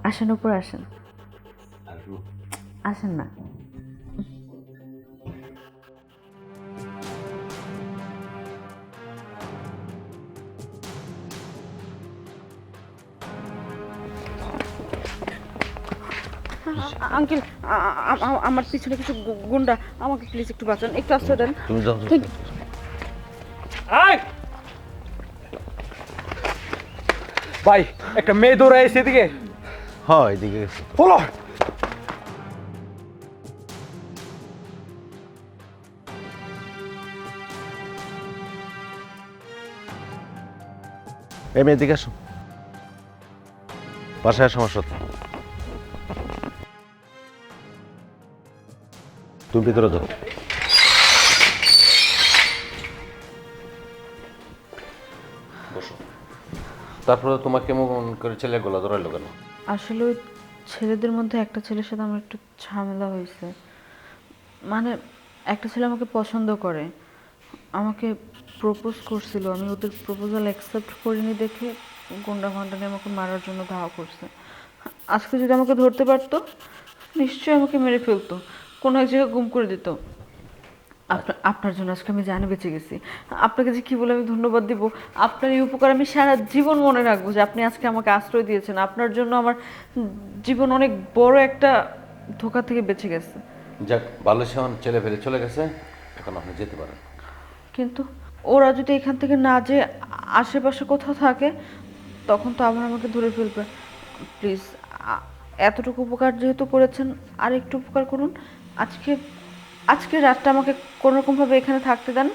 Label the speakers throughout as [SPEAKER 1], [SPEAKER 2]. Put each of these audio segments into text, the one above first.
[SPEAKER 1] আসেন, উপরে আসেন। আসেন না। আঙ্কেল, আমার পিছনে কিছু গুন্ডা, আমাকে প্লিজ একটু বাঁচান, একটু আশ্রয় দেন।
[SPEAKER 2] তুমি যাও
[SPEAKER 3] ভাই, একটা মেয়ে দৌড়ে এসে এদিকে।
[SPEAKER 2] হ্যাঁ এদিকে গেছে তো।
[SPEAKER 3] বলো।
[SPEAKER 2] এই মেয়ে এদিকে আসো, বাসায় সমস্যা তো। তুমি ভিতরে যাও। বসো। তারপরে তোমাকে কেমন করে ছেলে গলা ধরাইলো কেন?
[SPEAKER 1] আসলে ওই ছেলেদের মধ্যে একটা ছেলের সাথে আমার একটু ঝামেলা হয়েছে। মানে একটা ছেলে আমাকে পছন্দ করে, আমাকে প্রপোজ করছিল। আমি ওদের প্রপোজাল অ্যাকসেপ্ট করিনি দেখে গুন্ডা ফান্ডা নিয়ে আমাকে মারার জন্য ধাওয়া করছে। আজকে যদি আমাকে ধরতে পারতো নিশ্চয়ই আমাকে মেরে ফেলতো, কোনো এক জায়গায় গুম করে দিত। আপনার জন্য আজকে আমি জানে বেঁচে গেছি। আপনাকে যে কী বলে আমি ধন্যবাদ দিব। আপনার এই উপকার আমি সারা জীবন মনে রাখবো, যে আপনি আজকে আমাকে আশ্রয় দিয়েছেন। আপনার জন্য আমার জীবন অনেক বড় একটা ধোঁকা থেকে বেঁচে গেছে।
[SPEAKER 2] যাক, ভালো ছেলে ফেলে চলে গেছে, এখন আপনি যেতে পারেন।
[SPEAKER 1] কিন্তু ওরা যদি এখান থেকে না যেয়ে আশেপাশে কোথাও থাকে, তখন তো আবার আমাকে ধরে ফেলবে। প্লিজ, এতটুকু উপকার যেহেতু করেছেন, আর একটু উপকার করুন। আজকে আজকে রাতটা আমাকে কোনোরকমভাবে এখানে থাকতে দেন।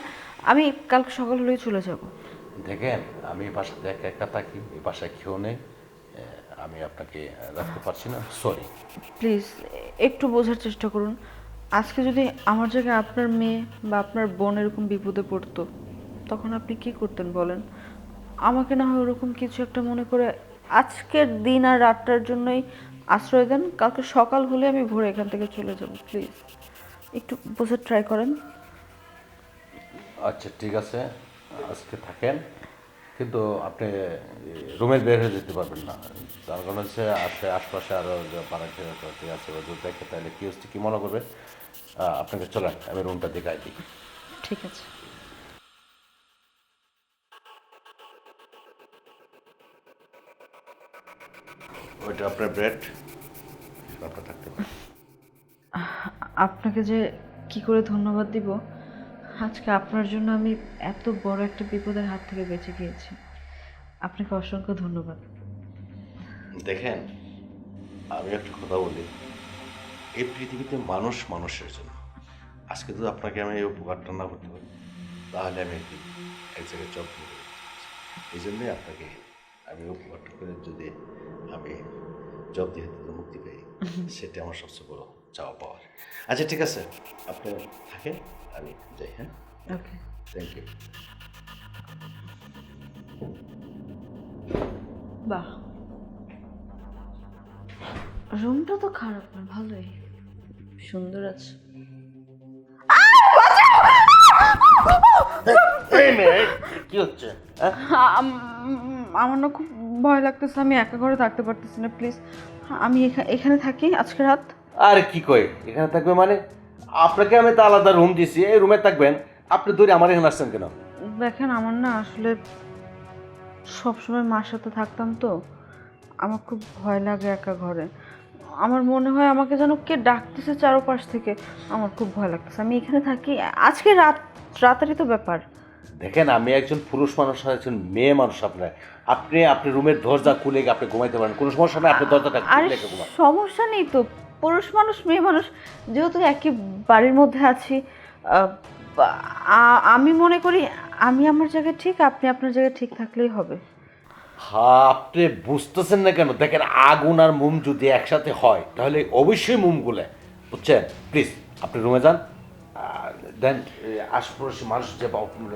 [SPEAKER 1] আমি কালকে সকাল হলেই চলে যাব।
[SPEAKER 2] দেখেন, আমি এই বাসাতে একা একা থাকি, এই বাসায় কেউ নেই, আমি আপনাকে রাখতে পারছি না, সরি।
[SPEAKER 1] প্লিজ একটু বোঝার চেষ্টা করুন। আজকে যদি আমার জায়গায় আপনার মেয়ে বা আপনার বোন এরকম বিপদে পড়তো, তখন আপনি কি করতেন বলেন? আমাকে না হয় ওরকম কিছু একটা মনে করে আজকের দিন আর রাতটার জন্যই আশ্রয় দেন। কালকে সকাল হলে আমি ভোরে এখান থেকে চলে যাব। প্লিজ একটু বোঝার ট্রাই করেন।
[SPEAKER 2] আচ্ছা ঠিক আছে, আজকে থাকেন, কিন্তু আপনি রুমের বের হয়ে যেতে পারবেন না। তার কারণ হচ্ছে আশপাশে আরও পাড়া ঠিক আছে, যদি দেখে তাহলে কি হচ্ছে কী মনে করবে। আপনাকে চলেন, আমি রুমটা দেখাই দিই।
[SPEAKER 1] ঠিক আছে।
[SPEAKER 2] ওইটা আপনার ব্রেড, আপনার থাকতে পারে।
[SPEAKER 1] আপনাকে যে কি করে ধন্যবাদ দিব, আজকে আপনার জন্য আমি এত বড় একটা বিপদের হাত থেকে বেঁচে গিয়েছি। আপনাকে অসংখ্য ধন্যবাদ।
[SPEAKER 2] দেখেন, আমি একটা কথা বলি, এই পৃথিবীতে মানুষ মানুষের জন্য। আজকে যদি আপনাকে আমি এই উপকারটা না করতে পারি, তাহলে আমি একদিন এক জায়গায় জব করে এই জন্যই আপনাকে আমি উপকারটা করে যদি আমি জব দিয়ে থেকে মুক্তি পাই, সেটা আমার সবচেয়ে বড় চাওয়া পাওয়ার। আচ্ছা ঠিক আছে, আপনি থাকেন, আমি যাই। হ্যাঁ,
[SPEAKER 1] ওকে।
[SPEAKER 2] Thank you.
[SPEAKER 1] বাহ, রুমটা তো খারাপ না, ভালোই, সুন্দর আছে।
[SPEAKER 2] কি হচ্ছে?
[SPEAKER 1] আমার না খুব ভয় লাগতেছে, আমি একা ঘরে থাকতে পারতেছি না। প্লিজ আমি এখানে থাকি আজকে রাত।
[SPEAKER 2] আরে কি কই, এখানে থাকবে মানে? আপনাকে আমি তো আলাদা রুম দিছি, এই রুমে থাকবেন। আপনি দূরে আমার এখানে আসছেন কেন?
[SPEAKER 1] দেখেন, আমার না আসলে সবসময় মার সাথে থাকতাম তো, আমার খুব ভয় লাগে একা ঘরে। আমার মনে হয় আমাকে যেন কে ডাকতেছে চারপাশ থেকে। আমার খুব ভয় লাগতেছে, আমি এখানে থাকি আজকে রাতারই তো ব্যাপার।
[SPEAKER 2] দেখেন, আমি একজন পুরুষ মানুষ আর একজন মেয়ে মানুষ। আপনি আপনি রুমের দরজা খুলে আপনি ঘুমাইতে পারেন, কোনো সমস্যা নেই। আপনি দরজাটা
[SPEAKER 1] আর
[SPEAKER 2] খুলে ঘুমান।
[SPEAKER 1] সমস্যা নেই তো, পুরুষ মানুষ মেয়ে মানুষ যেহেতু একই বাড়ির মধ্যে আছি, আমি মনে করি আমি আমার জায়গায় ঠিক, আপনি আপনার জায়গায় ঠিক থাকলেই হবে।
[SPEAKER 2] হ্যাঁ, আপনি বুঝতেছেন না কেন? দেখেন, আগুন আর মোম যদি একসাথে হয় তাহলে অবশ্যই মোম গুলে, বুঝছেন? প্লিজ আপনি রুমে যান। দেন আশপাশে মানুষ যে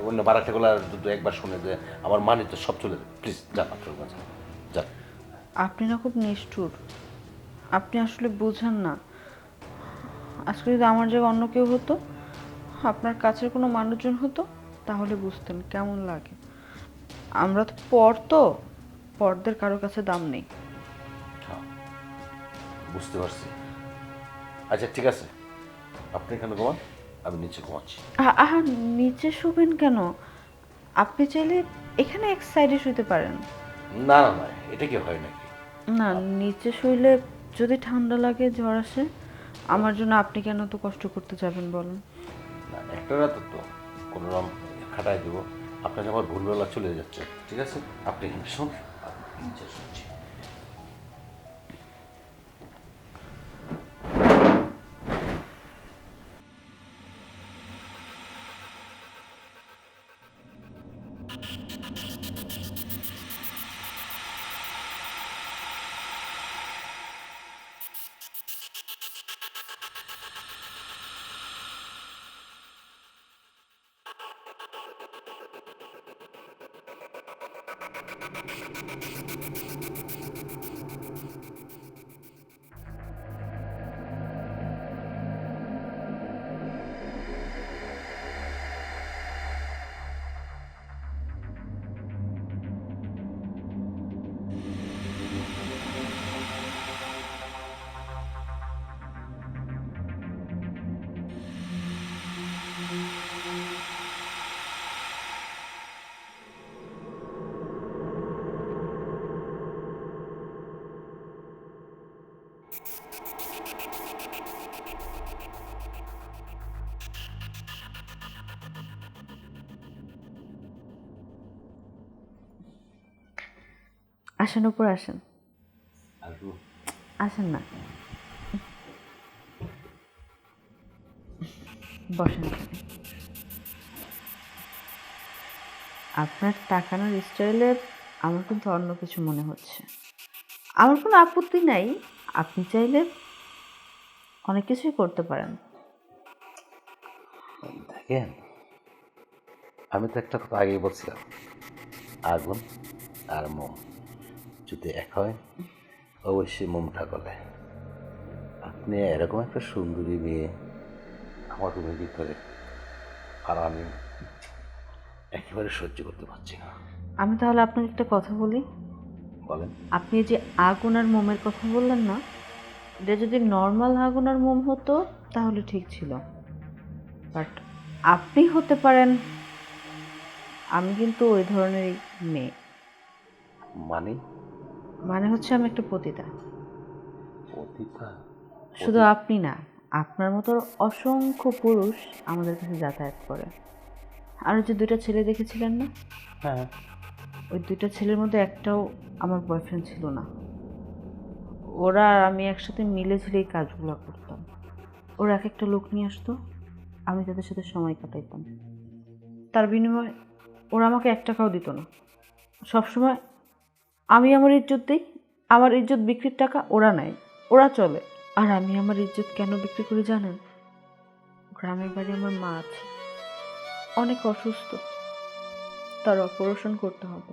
[SPEAKER 2] অন্য বাড়াটাগুলো যদি একবার শুনে যে আমার মানে তো সব চলে যায়। প্লিজ যান, আপনার রুমে যান, যান।
[SPEAKER 1] আপনি না খুব নিষ্ঠুর, আপনি আসলে বোঝেন না। আজকে যদি আমার জায়গায় অন্য কেউ হতো, আপনার কাছের কোনো মানুষজন হতো, তাহলে বুঝতেন কেমন লাগে। আমরা তো পরদের কারো কাছে দাম নেই।
[SPEAKER 2] হ্যাঁ, বুঝতে পারছি। আচ্ছা ঠিক আছে, আপনি এখানে ঘুমান, আমি নিচে ঘুমাচ্ছি।
[SPEAKER 1] আহা, নিচে শুবেন কেন? আপনি চাইলে এখানে এক সাইডে শুতে পারেন।
[SPEAKER 2] না না না, এটা কি হয় নাকি?
[SPEAKER 1] না, নিচে শুইলে যদি ঠান্ডা লাগে, জ্বর আসে, আমার জন্য আপনি কেন তো কষ্ট করতে যাবেন বলেন?
[SPEAKER 2] না, একটা রাত তো কোনো রকম খাটাই দেবো, আপনাকে আবার ভুলবেলা চলে যাচ্ছে। ঠিক আছে, আপনি এখানে শুন, আমি নিচে শুনছি।
[SPEAKER 1] আসেন, উপর আসেন।
[SPEAKER 2] আর
[SPEAKER 1] আসেন না, বসেন এখানে। আপনার তাকানোর স্টাইলে আমার কিন্তু অন্য কিছু মনে হচ্ছে। আমার কোনো আপত্তি নাই, আপনি চাইলে অনেক কিছুই করতে পারেন।
[SPEAKER 2] দেখেন, আমি তো একটা কথা আগেই বলছিলাম, আগুন আর মোম যদি এক হয়, অবশ্যই মোমটা গলে। আপনি এরকম একটা সুন্দরী মেয়ে আমার রুমের ভিতরে, আর আমি একেবারে সহ্য করতে পারছি না।
[SPEAKER 1] আমি তাহলে আপনাকে একটা কথা বলি।
[SPEAKER 2] বলেন।
[SPEAKER 1] আপনি যে আগুন আর মোমের কথা বললেন না, এটা যদি নর্মাল আগুন আর মোম হতো তাহলে ঠিক ছিল, বাট আপনি হতে পারেন, আমি কিন্তু ওই ধরনেরই মেয়ে।
[SPEAKER 2] মানে?
[SPEAKER 1] মানে হচ্ছে আমি একটা পতিতা।
[SPEAKER 2] পতিতা?
[SPEAKER 1] শুধু আপনি না, আপনার মতো অসংখ্য পুরুষ আমাদের কাছে যাতায়াত করে। আরও যে দুইটা ছেলে দেখেছিলেন না,
[SPEAKER 2] হ্যাঁ।
[SPEAKER 1] ওই দুইটা ছেলের মধ্যে একটাও আমার বয়ফ্রেন্ড ছিল না। ওরা আর আমি একসাথে মিলে ঝিলে এই কাজগুলো করতাম। ওরা এক একটা লোক নিয়ে আসতো, আমি তাদের সাথে সময় কাটাইতাম। তার বিনিময়ে ওরা আমাকে 1 টাকাও দিত না। সবসময় আমি আমার ইজ্জত দিই, আমার ইজ্জত বিক্রির টাকা ওরা নেয়, ওরা চলে। আর আমি আমার ইজ্জত কেন বিক্রি করি জানেন? গ্রামের বাড়ি আমার মা আছে, অনেক অসুস্থ, তার অপারেশন করতে হবে।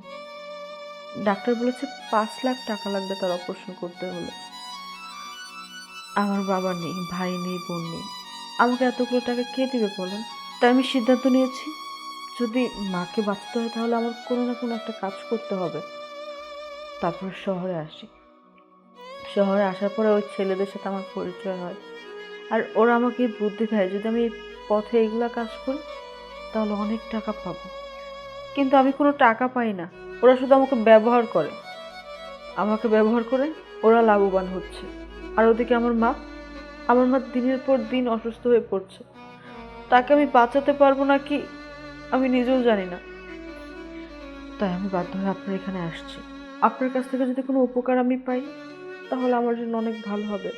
[SPEAKER 1] ডাক্তার বলেছে 5 লাখ টাকা লাগবে তার অপারেশন করতে হলে। আমার বাবা নেই, ভাই নেই, বোন নেই, আমাকে এতগুলো টাকা কে দিবে বলেন? তাই আমি সিদ্ধান্ত নিয়েছি, যদি মাকে বাঁচতে হয় তাহলে আমার কোনো না কোনো একটা কাজ করতে হবে। তারপর শহরে আসি। শহরে আসার পরে ওই ছেলেদের সাথে আমার পরিচয় হয়, আর ওরা আমাকে বুদ্ধি দেয় যদি আমি এই পথে এগুলা কাজ করি তাহলে অনেক টাকা পাবো। কিন্তু আমি কোনো টাকা পাই না, ওরা শুধু আমাকে ব্যবহার করে। আমাকে ব্যবহার করে ওরা লাভবান হচ্ছে। আর ওদিকে আমার মা দিনের পর দিন অসুস্থ হয়ে পড়ছে। তাকে আমি বাঁচাতে পারবো না কি আমি নিজেও জানি না। তাই আমি বাধ্য হয়ে আপনার এখানে আসছি। আপনার কাছ থেকে যদি কোনো উপকার আমি পাই তাহলে আমার জন্য অনেক ভালো হবে।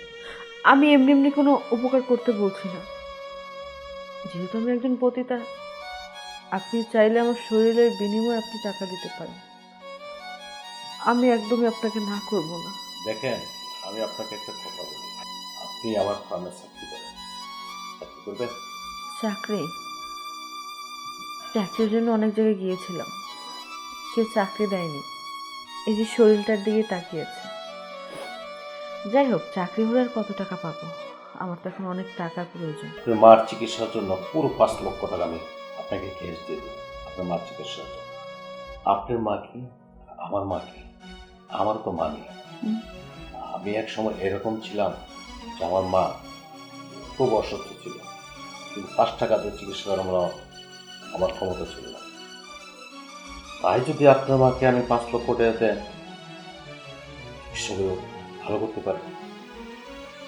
[SPEAKER 1] আমি এমনি এমনি কোনো উপকার করতে বলছি না। যেহেতু আমি একজন পতিতা, আপনি চাইলে আমার শরীরের বিনিময়ে আপনি টাকা দিতে পারেন। আমি একদমই আপনাকে না করব না।
[SPEAKER 2] দেখেন, আমি আপনাকে একটা কথা বলি, আপনি আমার ফার্মে চাকরি করেন, চাকরি করবেন?
[SPEAKER 1] চাকরি? চাকরির জন্য অনেক জায়গায় গিয়েছিলাম, কেউ চাকরি দেয়নি। এই যে শরীরটার দিকে তাকিয়েছে। যাই হোক, চাকরি হলে আর কত টাকা পাবো? আমার তো এখন অনেক টাকার প্রয়োজন।
[SPEAKER 2] আপনার মার চিকিৎসার জন্য পুরো 5 লক্ষ টাকা আমি আপনাকে ক্যাশ দিয়ে দেবো, আপনার মার চিকিৎসার জন্য। আপনার মা কি, আমার মা কি? আমার তো মা নেই। আমি এক সময় এরকম ছিলাম যে আমার মা খুব অসুস্থ ছিল, কিন্তু 5 টাকা দিয়ে চিকিৎসা করানো আমার ক্ষমতা ছিল না। তাই যদি আপনার মাকে আমি 5 লক্ষ টাকা দেন, চিকিৎসা করে ভালো করতে পারি,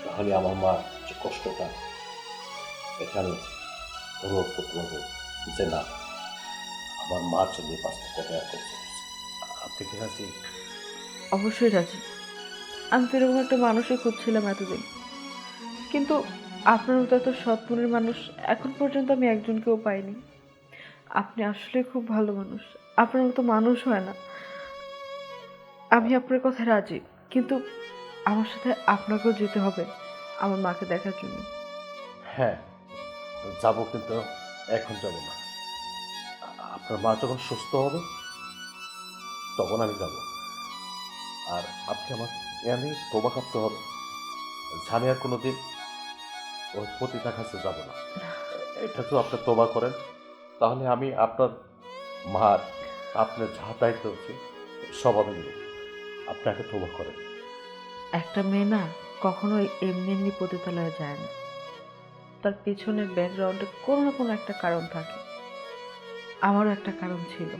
[SPEAKER 2] তাহলে আমার মা যে কষ্টটা এখানে অনুভব করতে পারবো যে না, আমার মার জন্য 5 লক্ষ টাকা খরচ করছে। আপনি কি রাজি?
[SPEAKER 1] অবশ্যই রাজি। আমি তো এরকম একটা মানুষই খুঁজছিলাম এতদিন, কিন্তু আপনার মতো এত সৎ মনের মানুষ এখন পর্যন্ত আমি একজনকেও পাইনি। আপনি আসলে খুব ভালো মানুষ, আপনার মতো মানুষ হয় না। আমি আপনার কথা রাজি, কিন্তু আমার সাথে আপনাকেও যেতে হবে আমার মাকে দেখার জন্য।
[SPEAKER 2] হ্যাঁ, যাবো, কিন্তু এখন যাব না। আপনার মা যখন সুস্থ হবে তখন আমি যাব। আর আপনি আমার আমি তোবা কাটতে হবে যে আমি আর কোনোদিন ওই পতিতার কাছে যাব না। এটা তো আপনি তোবা করেন, তাহলে আমি আপনার মার আপনার যা দায়িত্ব হচ্ছে সব আমি নেব। আপনাকে তোবা করেন।
[SPEAKER 1] একটা মেয়ে না কখনোই এমনি এমনি পতিতালয়ে যায় না, তার পেছনের ব্যাকগ্রাউন্ডে কোনো না কোনো একটা কারণ থাকে। আমারও একটা কারণ ছিল,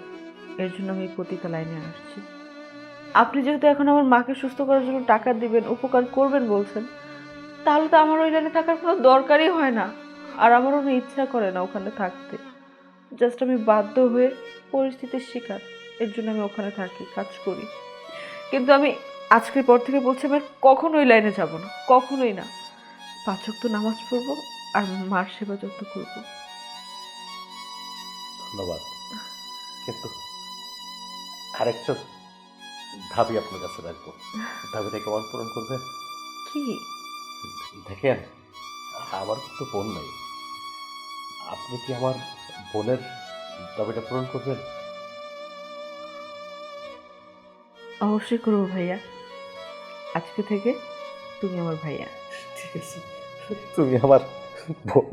[SPEAKER 1] এর জন্য আমি এই পতিতা লাইনে আসছি। আপনি যেহেতু এখন আমার মাকে সুস্থ করার জন্য টাকা দিবেন, উপকার করবেন বলছেন, তাহলে তো আমার ওই লাইনে থাকার কোনো দরকারই হয় না। আর আমারও না ইচ্ছা করে না ওখানে থাকতে। জাস্ট আমি বাধ্য হয়ে পরিস্থিতির শিকার, এর জন্য আমি ওখানে থাকি, কাজ করি। কিন্তু আমি আজকের পর থেকে বলছি আমি আর কখনোই লাইনে যাব না, কখনোই না। 5 ওয়াক্ত নামাজ পড়বো আর মার সেবা যত্ন করবো।
[SPEAKER 2] ধন্যবাদ, কিন্তু আরেকটা দাবি আপনার কাছে রাখবো। দাবিটা কেমন পূরণ করবেন?
[SPEAKER 1] কি?
[SPEAKER 2] দেখেন, আমার কিন্তু বোন নাই। আপনি কি আমার বোনের দাবিটা পূরণ করবেন?
[SPEAKER 1] অবশ্যই করবো ভাইয়া, আজকে থেকে তুমি আমার ভাইয়া।
[SPEAKER 2] ঠিক আছে, তুমি আমার বোন।